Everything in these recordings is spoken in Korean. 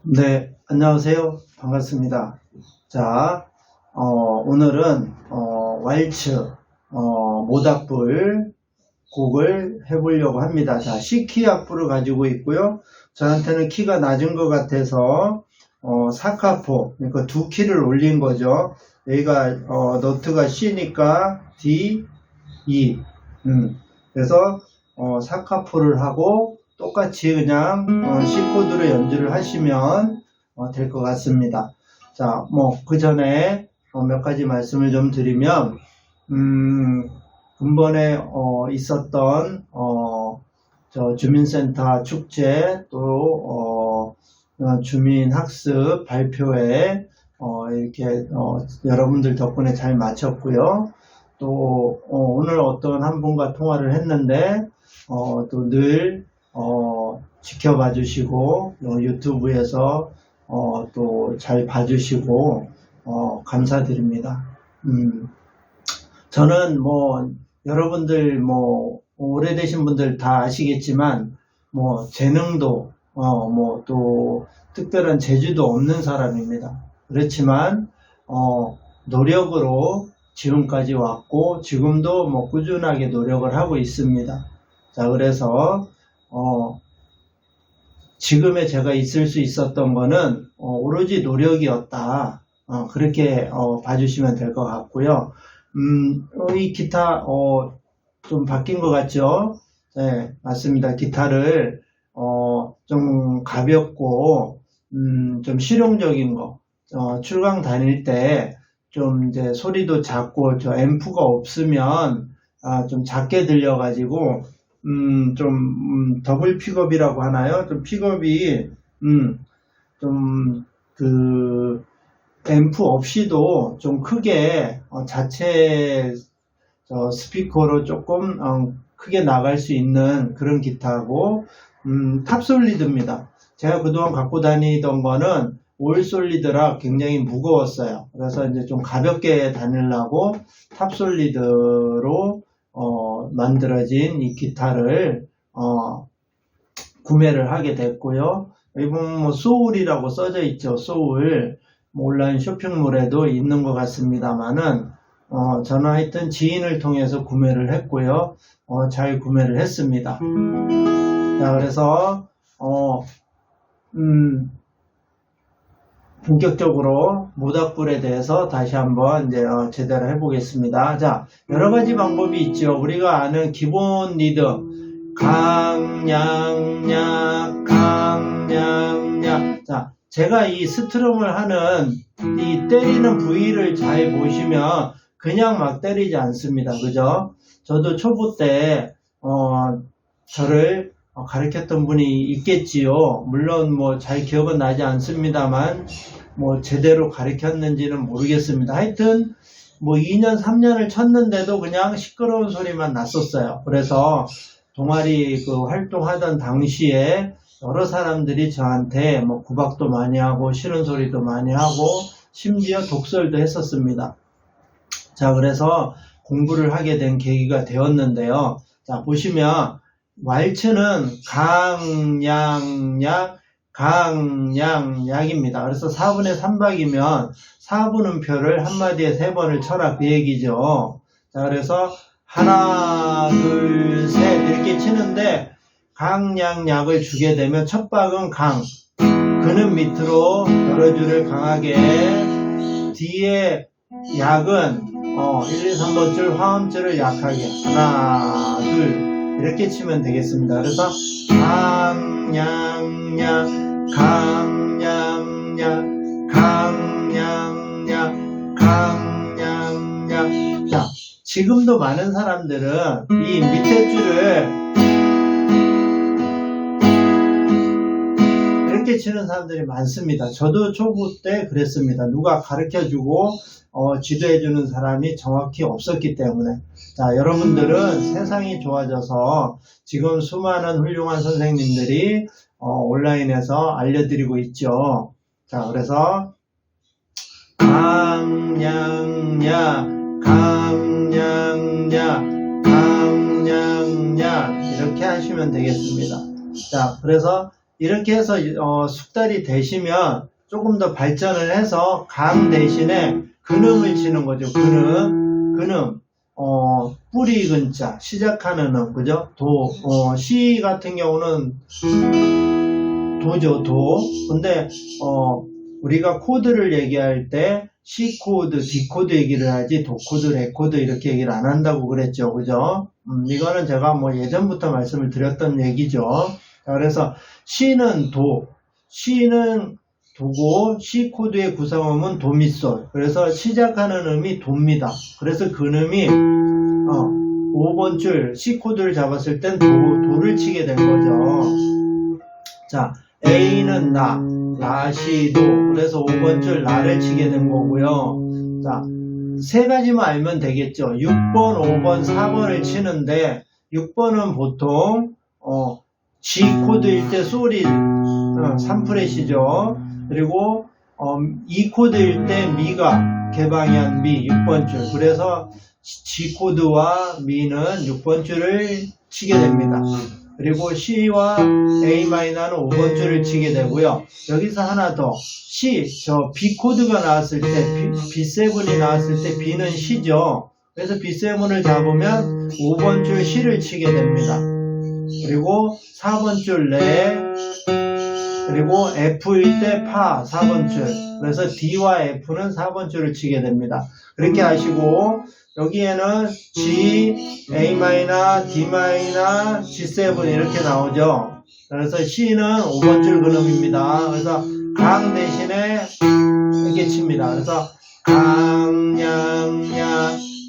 네, 안녕하세요. 반갑습니다. 자, 오늘은, 왈츠, 모닥불 곡을 해보려고 합니다. 자, C키 악보를 가지고 있고요. 저한테는 키가 낮은 것 같아서, 사카포, 그러니까 두 키를 올린 거죠. 여기가, 노트가 C니까 D, E. 그래서, 사카포를 하고, 똑같이 그냥 C 코드로 연주를 하시면 될 것 같습니다. 자, 그 전에 몇 가지 말씀을 좀 드리면, 근본에 있었던 저 주민센터 축제 또 주민학습 발표회 이렇게 여러분들 덕분에 잘 마쳤고요. 또 오늘 어떤 한 분과 통화를 했는데 또 늘 지켜봐 주시고 유튜브에서 또 잘 봐주시고 감사드립니다. 저는 여러분들 오래되신 분들 다 아시겠지만 재능도 또 특별한 재주도 없는 사람입니다. 그렇지만 노력으로 지금까지 왔고 지금도 꾸준하게 노력을 하고 있습니다. 자, 그래서 지금의 제가 있을 수 있었던 거는 오로지 노력이었다. 그렇게 봐주시면 될 것 같고요. 이 기타 좀 바뀐 것 같죠? 네, 맞습니다. 기타를 좀 가볍고 좀 실용적인 거 출강 다닐 때 좀 이제 소리도 작고 저 앰프가 없으면 좀 작게 들려가지고 좀 더블 픽업이라고 하나요? 좀 픽업이 좀 그 앰프 없이도 좀 크게 자체 스피커로 조금 크게 나갈 수 있는 그런 기타고 탑솔리드입니다. 제가 그동안 갖고 다니던 거는 올솔리드라 굉장히 무거웠어요. 그래서 이제 좀 가볍게 다니려고 탑솔리드로 만들어진 이 기타를 구매를 하게 됐고요. 여기 보면 소울이라고 써져 있죠. 소울. 온라인 쇼핑몰에도 있는 것 같습니다만은 저는 하여튼 지인을 통해서 구매를 했고요. 잘 구매를 했습니다. 자, 그래서 본격적으로 모닥불에 대해서 다시 한번 이제 제대로 해보겠습니다. 자, 여러 가지 방법이 있죠. 우리가 아는 기본 리듬 강량약 강량약. 자, 제가 이 스트럼을 하는 이 때리는 부위를 잘 보시면 그냥 막 때리지 않습니다. 그죠? 저도 초보 때 저를 가르쳤던 분이 있겠지요. 물론 잘 기억은 나지 않습니다만 제대로 가르쳤는지는 모르겠습니다. 하여튼 2년 3년을 쳤는데도 그냥 시끄러운 소리만 났었어요. 그래서 동아리 활동하던 당시에 여러 사람들이 저한테 구박도 많이 하고 싫은 소리도 많이 하고 심지어 독설도 했었습니다. 자, 그래서 공부를 하게 된 계기가 되었는데요. 자, 보시면 왈츠는 강양약 강양약입니다. 그래서 4분의 3박이면 4분음표를 한마디에 3번을 쳐라 그 얘기죠. 자, 그래서 하나 둘 셋 이렇게 치는데 강양약을 주게 되면 첫 박은 강, 그는 밑으로 여러 줄을 강하게, 뒤에 약은 1, 2, 3번 줄 화음줄을 약하게 하나 둘 이렇게 치면 되겠습니다. 그래서 강양약 강양약 강양약 강양약. 자, 지금도 많은 사람들은 이 밑에 줄을 이렇게 치는 사람들이 많습니다. 저도 초보 때 그랬습니다. 누가 가르쳐주고 지도해주는 사람이 정확히 없었기 때문에. 자, 여러분들은 세상이 좋아져서 지금 수많은 훌륭한 선생님들이 온라인에서 알려드리고 있죠. 자, 그래서 강양야 강양야 강양야 이렇게 하시면 되겠습니다. 자, 그래서 이렇게 해서 숙달이 되시면 조금 더 발전을 해서 강 대신에 근음을 치는 거죠. 근음. 뿌리 근자, 시작하는 음, 그죠? 시 같은 경우는 도죠, 도. 근데, 우리가 코드를 얘기할 때, C 코드, D 코드 얘기를 하지, 도 코드, 레 코드 이렇게 얘기를 안 한다고 그랬죠. 그죠? 이거는 제가 뭐 예전부터 말씀을 드렸던 얘기죠. 그래서 C는 도, C는 도고, C 코드의 구성음은 도미솔. 그래서 시작하는 음이 도입니다. 그래서 근음이, 5번 줄 C 코드를 잡았을 땐 도를 치게 된 거죠. 자, A는 라, 시, 도. 그래서 5번 줄 라를 치게 된 거고요. 자, 세 가지만 알면 되겠죠. 6번, 5번, 4번을 치는데, 6번은 보통, G 코드일 때 솔이 3프렛이죠. 그리고, E 코드일 때 미가 개방현 미 6번 줄. 그래서 G 코드와 미는 6번 줄을 치게 됩니다. 그리고 C와 A는 5번 줄을 치게 되고요. 여기서 하나 더. B 코드가 나왔을 때, B7이 나왔을 때 B는 C죠. 그래서 B7을 잡으면 5번 줄 C를 치게 됩니다. 그리고 4번 줄 레, 그리고 F일 때 파 4번 줄. 그래서 D와 F는 4번 줄을 치게 됩니다. 그렇게 하시고, 여기에는 G, A, D, G7 이렇게 나오죠. 그래서 C는 5번 줄 근음입니다. 그래서 강 대신에 이렇게 칩니다. 그래서 강냥냥,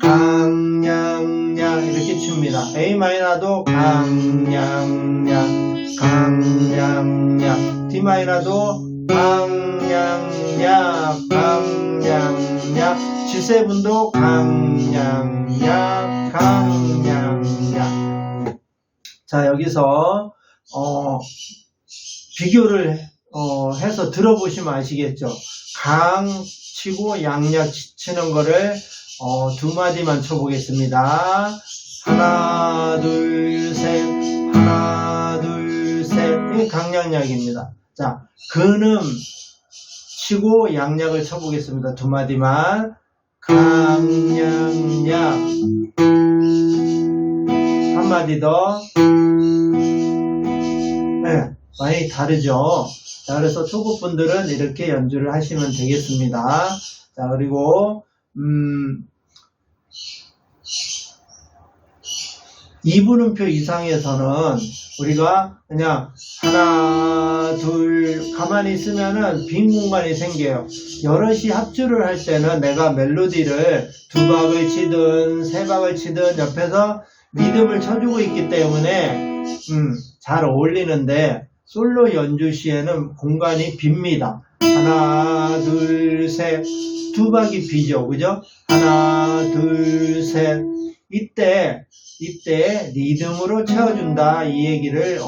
강냥냥 이렇게 칩니다. A-도 강냥냥, 강냥냥, D-도 강냥냥, 강냥냥, G7도 강냥냥, 강냥냥. 자, 여기서 비교를 해서 들어보시면 아시겠죠. 강 치고 양약 치는 거를 두 마디만 쳐보겠습니다. 하나 둘 셋, 하나 둘 셋. 이게 강양약입니다. 자, 근음 치고 양약을 쳐보겠습니다. 두 마디만. 강양약. 한 마디 더. 네, 많이 다르죠. 자, 그래서 초급분들은 이렇게 연주를 하시면 되겠습니다. 자, 그리고 2분음표 이상에서는 우리가 그냥 하나, 둘 가만히 있으면은 빈 공간이 생겨요. 여럿이 합주를 할 때는 내가 멜로디를 두 박을 치든 세 박을 치든 옆에서 리듬을 쳐주고 있기 때문에 잘 어울리는데 솔로 연주 시에는 공간이 빕니다. 하나, 둘, 셋. 두 박이 비죠. 그죠? 하나, 둘, 셋. 이때 리듬으로 채워준다. 이 얘기를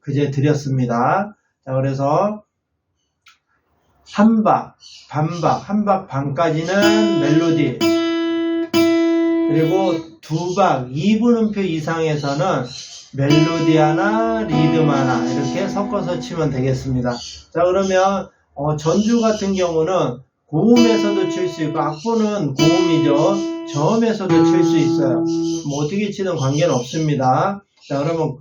그제 드렸습니다. 자, 그래서 한 박, 반박, 한 박 반까지는 멜로디. 그리고 두 박, 2분음표 이상에서는 멜로디 하나, 리듬 하나 이렇게 섞어서 치면 되겠습니다. 자, 그러면 전주 같은 경우는 고음에서도 칠 수 있고 악보는 고음이죠. 저음에서도 칠 수 있어요. 뭐 어떻게 치든 관계는 없습니다. 자, 그러면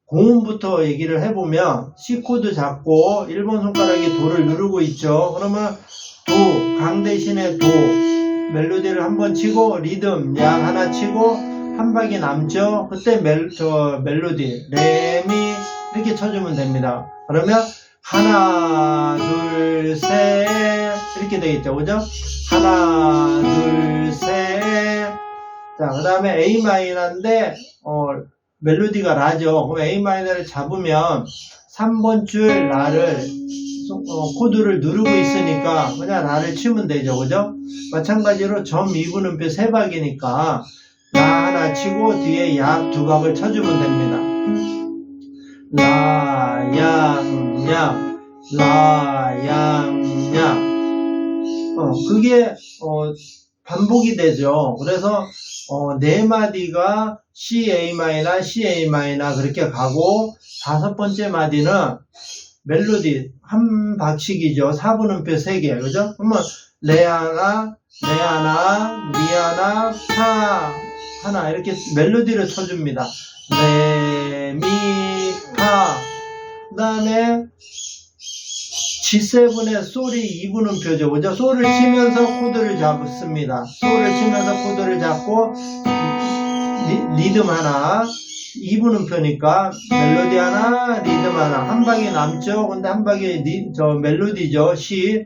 고음부터 얘기를 해보면 C 코드 잡고 1번 손가락이 도를 누르고 있죠. 그러면 도, 강 대신에 도, 멜로디를 한번 치고 리듬, 양 하나 치고 한 박이 남죠. 그때 멜로디, 레미 이렇게 쳐주면 됩니다. 그러면 하나, 둘, 셋 이렇게 되겠죠. 그죠? 하나, 둘, 셋. 자, 그 다음에 A 마이너인데 멜로디가 라죠. 그럼 A 마이너를 잡으면 3번 줄 라를 코드를 누르고 있으니까 그냥 라를 치면 되죠. 그죠? 마찬가지로 점 2분음표 3박이니까 라 하나 치고 뒤에 약 두 박을 쳐주면 됩니다. 라, 양, 양, 라, 양, 양. 그게 반복이 되죠. 그래서 네 마디가 C, A 마이너, C, A 마이너 그렇게 가고, 5번째 마디는 멜로디 한 박씩이죠. 4분음표 3개, 그죠? 그러면 레 하나, 미 하나, 파 하나 이렇게 멜로디를 쳐줍니다. 레, 미, 파. 그 다음에 G7의 솔이 2분음표죠. 그죠? 솔을 치면서 코드를 잡습니다. 솔을 치면서 코드를 잡고, 리듬 하나, 2분음표니까 멜로디 하나, 리듬 하나. 한 박이 남죠? 근데 한 박이 멜로디죠. C.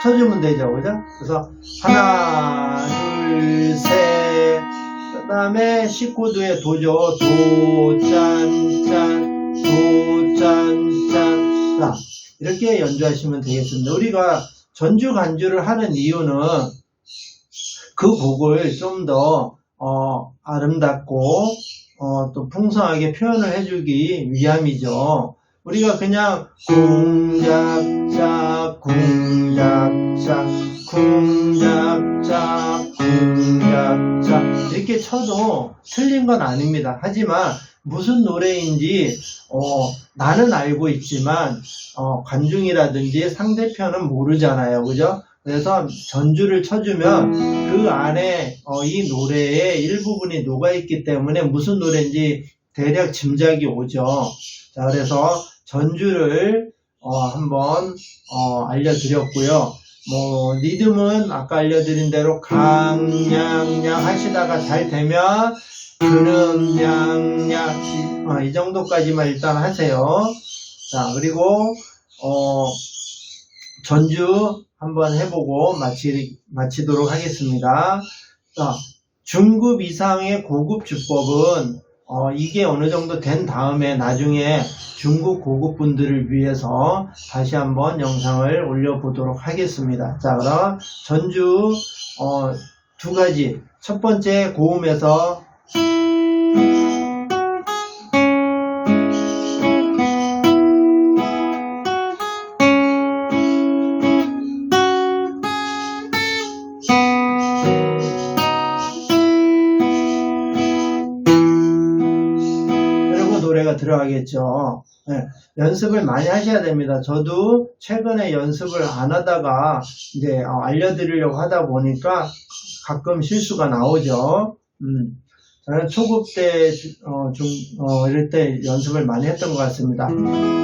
쳐주면 되죠. 그죠? 그래서 하나, 둘, 셋. 그 다음에 C 코드의 도죠. 도, 짠, 짠, 도, 짠, 짠. 자, 이렇게 연주하시면 되겠습니다. 우리가 전주 간주를 하는 이유는 그 곡을 좀 더 아름답고 또 풍성하게 표현을 해주기 위함이죠. 우리가 그냥 쿵잡자 쿵잡자 쿵잡자 쿵잡자 이렇게 쳐도 틀린 건 아닙니다. 하지만 무슨 노래인지 나는 알고 있지만 관중이라든지 상대편은 모르잖아요. 그죠? 그래서 전주를 쳐주면 그 안에 이 노래의 일부분이 녹아있기 때문에 무슨 노래인지 대략 짐작이 오죠. 자, 그래서 전주를 한번 알려드렸고요. 리듬은 아까 알려드린 대로 강냥냥 하시다가 잘 되면 근음냥냥 이 정도까지만 일단 하세요. 자, 그리고 전주 한번 해보고 마치도록 하겠습니다. 자, 중급 이상의 고급 주법은 이게 어느 정도 된 다음에 나중에 중급 고급 분들을 위해서 다시 한번 영상을 올려보도록 하겠습니다. 자, 그럼 전주 2가지. 첫 번째 고음에서 노래가 들어가겠죠. 네, 연습을 많이 하셔야 됩니다. 저도 최근에 연습을 안 하다가 이제 알려드리려고 하다 보니까 가끔 실수가 나오죠. 저는 초급 때, 이럴 때 연습을 많이 했던 것 같습니다.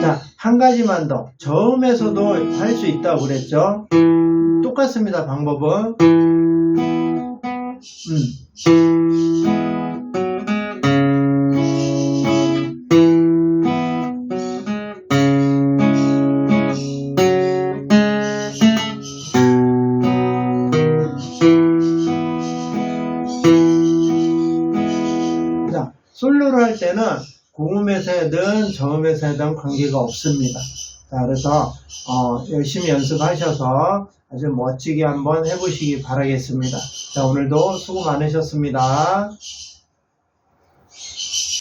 자, 한 가지만 더. 저음에서도 할 수 있다고 그랬죠. 똑같습니다, 방법은. 솔로를 할 때는 고음에서 하든 저음에서 하든 관계가 없습니다. 자, 그래서 열심히 연습하셔서 아주 멋지게 한번 해보시기 바라겠습니다. 자, 오늘도 수고 많으셨습니다.